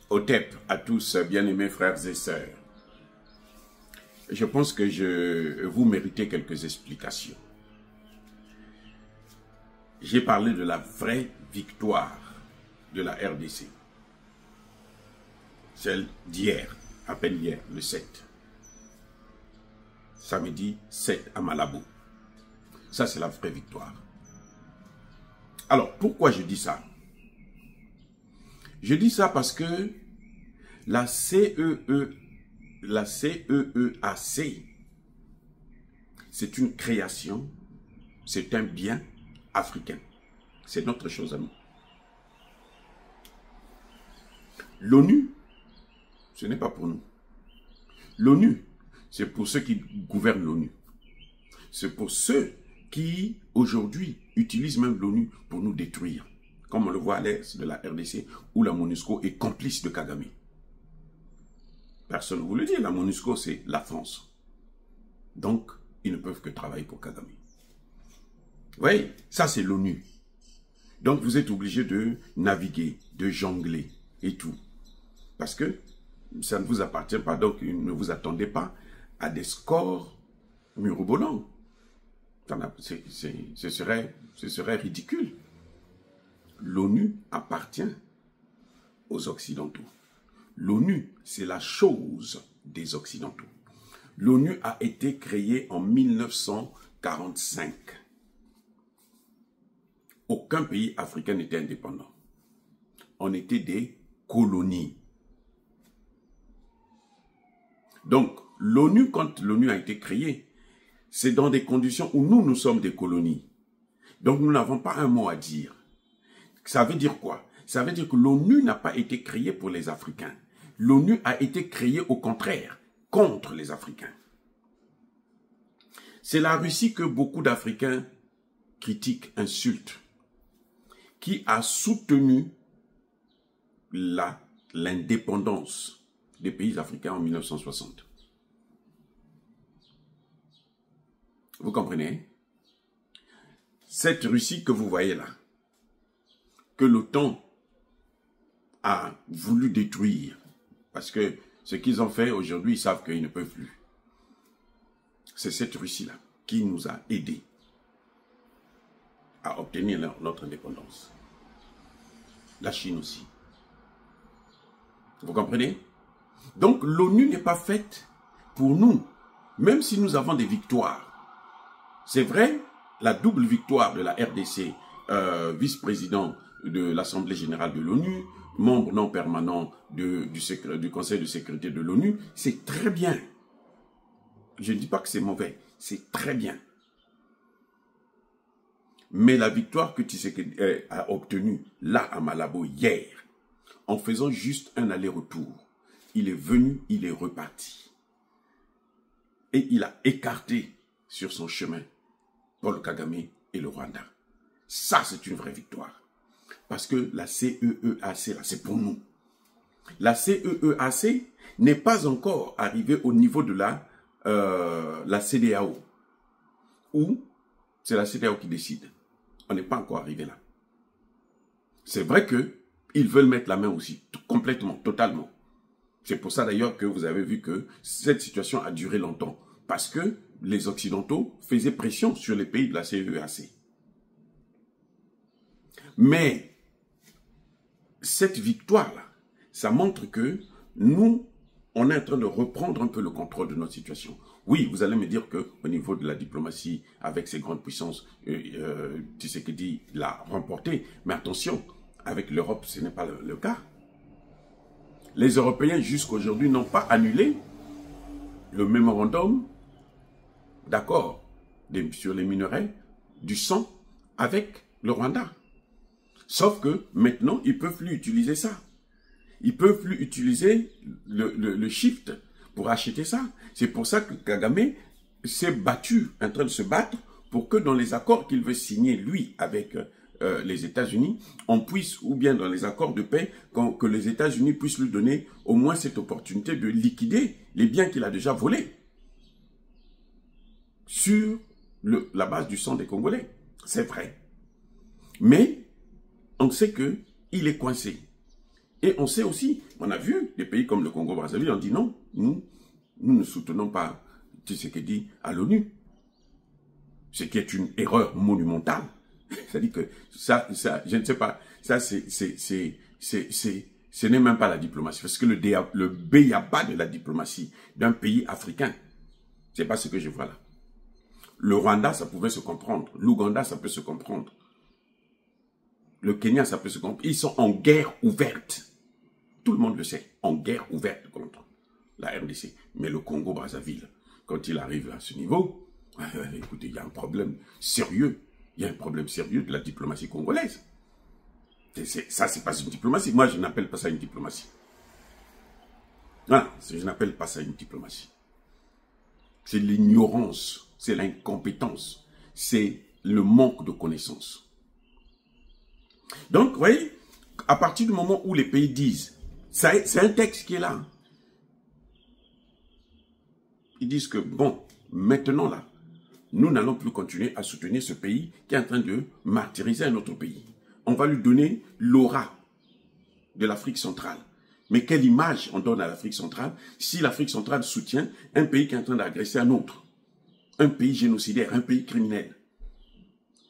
Otep à tous, bien-aimés frères et sœurs. Je pense que vous méritez quelques explications. J'ai parlé de la vraie victoire de la RDC. Celle d'hier, à peine hier, le 7. Samedi 7 à Malabo. Ça, c'est la vraie victoire. Alors, pourquoi je dis ça? Je dis ça parce que la CEEAC, c'est une création, c'est un bien africain. C'est notre chose à nous. L'ONU, ce n'est pas pour nous. L'ONU, c'est pour ceux qui gouvernent l'ONU. C'est pour ceux qui, aujourd'hui, utilisent même l'ONU pour nous détruire. Comme on le voit à l'est de la RDC, où la MONUSCO est complice de Kagame. Personne ne vous le dit, la MONUSCO, c'est la France. Donc, ils ne peuvent que travailler pour Kagame. Vous voyez, ça c'est l'ONU. Donc, vous êtes obligé de naviguer, de jongler et tout. Parce que ça ne vous appartient pas, donc ne vous attendez pas à des scores mirobolants. Ce serait ridicule. L'ONU appartient aux Occidentaux. L'ONU, c'est la chose des Occidentaux. L'ONU a été créée en 1945. Aucun pays africain n'était indépendant. On était des colonies. Donc, l'ONU, quand l'ONU a été créée, c'est dans des conditions où nous sommes des colonies. Donc, nous n'avons pas un mot à dire. Ça veut dire quoi? Ça veut dire que l'ONU n'a pas été créée pour les Africains. L'ONU a été créée au contraire, contre les Africains. C'est la Russie que beaucoup d'Africains critiquent, insultent, qui a soutenu l'indépendance des pays africains en 1960. Vous comprenez? Cette Russie que vous voyez là, que l'OTAN a voulu détruire, parce que ce qu'ils ont fait aujourd'hui, ils savent qu'ils ne peuvent plus. C'est cette Russie-là qui nous a aidés à obtenir notre indépendance. La Chine aussi. Vous comprenez? Donc l'ONU n'est pas faite pour nous, même si nous avons des victoires. C'est vrai, la double victoire de la RDC, vice-président de l'Assemblée générale de l'ONU, membre non permanent du Conseil de sécurité de l'ONU, c'est très bien. Je ne dis pas que c'est mauvais, c'est très bien. Mais la victoire que Tshisekedi a obtenue là à Malabo hier, en faisant juste un aller-retour, il est venu, il est reparti. Et il a écarté sur son chemin Paul Kagame et le Rwanda. Ça, c'est une vraie victoire. Parce que la CEEAC, là, c'est pour nous. La CEEAC n'est pas encore arrivée au niveau de la CEDEAO, où c'est la CEDEAO qui décide. On n'est pas encore arrivé là. C'est vrai qu'ils veulent mettre la main aussi, complètement, totalement. C'est pour ça d'ailleurs que vous avez vu que cette situation a duré longtemps. Parce que les Occidentaux faisaient pression sur les pays de la CEEAC. Mais cette victoire-là, ça montre que nous, on est en train de reprendre un peu le contrôle de notre situation. Oui, vous allez me dire qu'au niveau de la diplomatie, avec ces grandes puissances, Tshisekedi l'a remporté. Mais attention, avec l'Europe, ce n'est pas le cas. Les Européens, jusqu'à aujourd'hui, n'ont pas annulé le mémorandum d'accord sur les minerais du sang avec le Rwanda. Sauf que maintenant, ils ne peuvent plus utiliser ça. Ils ne peuvent plus utiliser le shift pour acheter ça. C'est pour ça que Kagame s'est battu, en train de se battre, pour que dans les accords qu'il veut signer, lui, avec les États-Unis, on puisse, ou bien dans les accords de paix, que les États-Unis puissent lui donner au moins cette opportunité de liquider les biens qu'il a déjà volés sur la base du sang des Congolais. C'est vrai. Mais on sait qu'il est coincé. Et on sait aussi, on a vu des pays comme le Congo-Brazzaville, on dit non, nous ne soutenons pas Tshisekedi à l'ONU. Ce qui est une erreur monumentale. C'est-à-dire que ça, je ne sais pas, ça ce n'est même pas la diplomatie. Parce que le béaba de la diplomatie d'un pays africain, c'est pas ce que je vois là. Le Rwanda, ça pouvait se comprendre. L'Ouganda, ça peut se comprendre. Le Kenya, ça peut se comprendre. Ils sont en guerre ouverte. Tout le monde le sait. En guerre ouverte contre la RDC. Mais le Congo-Brazzaville, quand il arrive à ce niveau, écoutez, il y a un problème sérieux. Il y a un problème sérieux de la diplomatie congolaise. Ça, c'est pas une diplomatie. Moi, je n'appelle pas ça une diplomatie. Voilà, je n'appelle pas ça une diplomatie. C'est l'ignorance, c'est l'incompétence, c'est le manque de connaissances. Donc, vous voyez, à partir du moment où les pays disent, c'est un texte qui est là. Ils disent que, bon, maintenant là, nous n'allons plus continuer à soutenir ce pays qui est en train de martyriser un autre pays. On va lui donner l'aura de l'Afrique centrale. Mais quelle image on donne à l'Afrique centrale si l'Afrique centrale soutient un pays qui est en train d'agresser un autre? Un pays génocidaire, un pays criminel.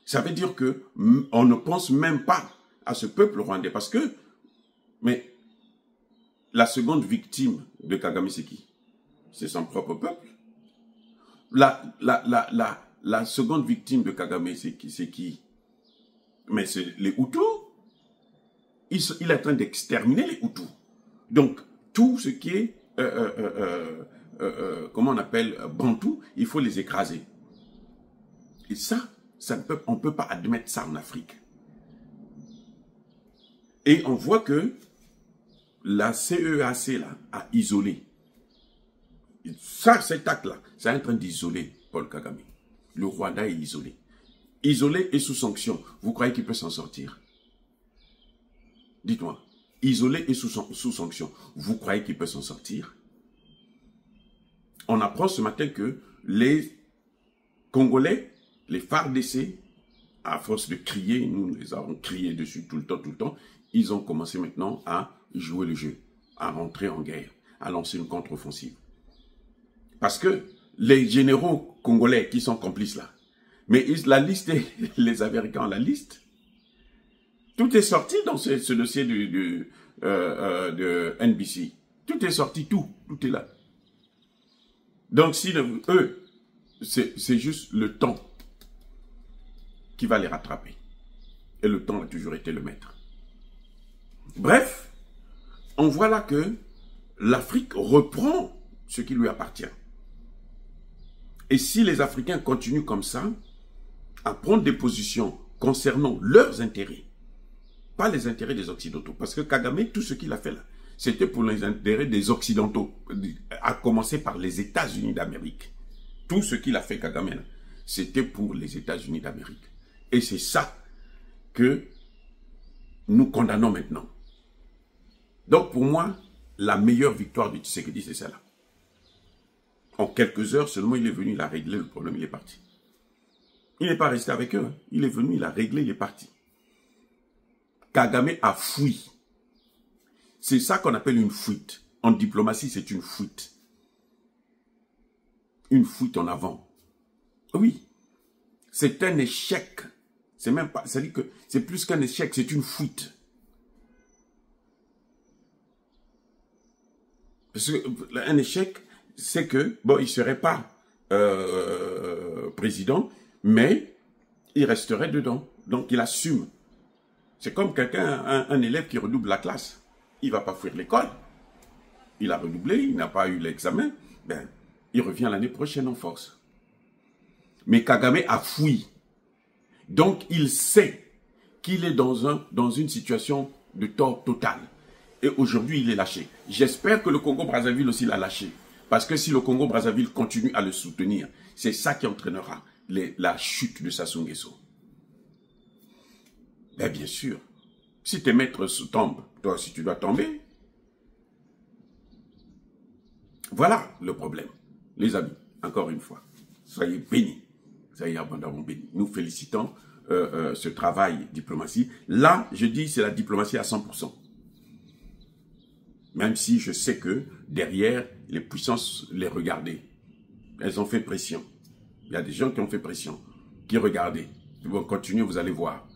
Ça veut dire que on ne pense même pas à ce peuple rwandais. Parce que, mais la seconde victime de Kagame, c'est qui? C'est son propre peuple. La seconde victime de Kagame, c'est qui? Mais c'est les Hutus. Il est en train d'exterminer les Hutus. Donc, tout ce qui est, comment on appelle, Bantou, il faut les écraser. Et ça on ne peut pas admettre ça en Afrique. Et on voit que la CEAC là, a isolé. Ça, cet acte-là, c'est en train d'isoler Paul Kagame. Le Rwanda est isolé. Isolé et sous sanction. Vous croyez qu'il peut s'en sortir? Dites-moi. Isolé et sous sanction. Vous croyez qu'il peut s'en sortir? On apprend ce matin que les Congolais, les FARDC, à force de crier, nous les avons crié dessus tout le temps, ils ont commencé maintenant à jouer le jeu, à rentrer en guerre, à lancer une contre-offensive. Parce que les généraux congolais qui sont complices là, mais la liste, les Américains ont la liste. Tout est sorti dans ce dossier de NBC. Tout est sorti, tout est là. Donc si eux, c'est juste le temps qui va les rattraper. Et le temps a toujours été le maître. Bref, on voit là que l'Afrique reprend ce qui lui appartient. Et si les Africains continuent comme ça, à prendre des positions concernant leurs intérêts, pas les intérêts des Occidentaux, parce que Kagame, tout ce qu'il a fait là, c'était pour les intérêts des Occidentaux, à commencer par les États-Unis d'Amérique. Tout ce qu'il a fait Kagame, c'était pour les États-Unis d'Amérique. Et c'est ça que nous condamnons maintenant. Donc pour moi, la meilleure victoire de Tshisekedi, c'est celle-là. En quelques heures seulement, il est venu, il a réglé le problème, il est parti. Il n'est pas resté avec eux. Hein. Il est venu, il a réglé, il est parti. Kagame a fui. C'est ça qu'on appelle une fuite. En diplomatie, c'est une fuite. Une fuite en avant. Oui. C'est un échec. C'est même pas, c'est-à-dire que c'est plus qu'un échec, c'est une fuite. Parce que un échec, c'est que, bon, il ne serait pas président, mais il resterait dedans. Donc, il assume. C'est comme quelqu'un, un élève qui redouble la classe. Il ne va pas fuir l'école. Il a redoublé, il n'a pas eu l'examen. Ben, il revient l'année prochaine en force. Mais Kagame a fui. Donc, il sait qu'il est dans une situation de tort total. Et aujourd'hui, il est lâché. J'espère que le Congo-Brazzaville aussi l'a lâché. Parce que si le Congo-Brazzaville continue à le soutenir, c'est ça qui entraînera la chute de Sassou Nguesso. Ben, bien sûr. Si tes maîtres tombent, toi aussi tu dois tomber. Voilà le problème. Les amis, encore une fois, soyez bénis. Soyez abondamment bénis. Nous félicitons ce travail diplomatie. Là, je dis, c'est la diplomatie à 100%. Même si je sais que derrière, les puissances les regardaient. Elles ont fait pression. Il y a des gens qui ont fait pression, qui regardaient. Ils vont continuer, vous allez voir.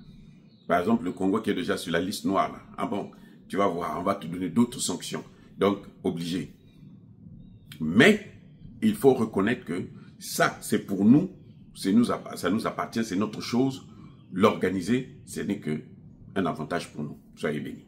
Par exemple, le Congo qui est déjà sur la liste noire. Là. Ah bon, tu vas voir, on va te donner d'autres sanctions. Donc, obligé. Mais, il faut reconnaître que ça, c'est pour nous, ça nous appartient, c'est notre chose. L'organiser, ce n'est qu'un avantage pour nous. Soyez bénis.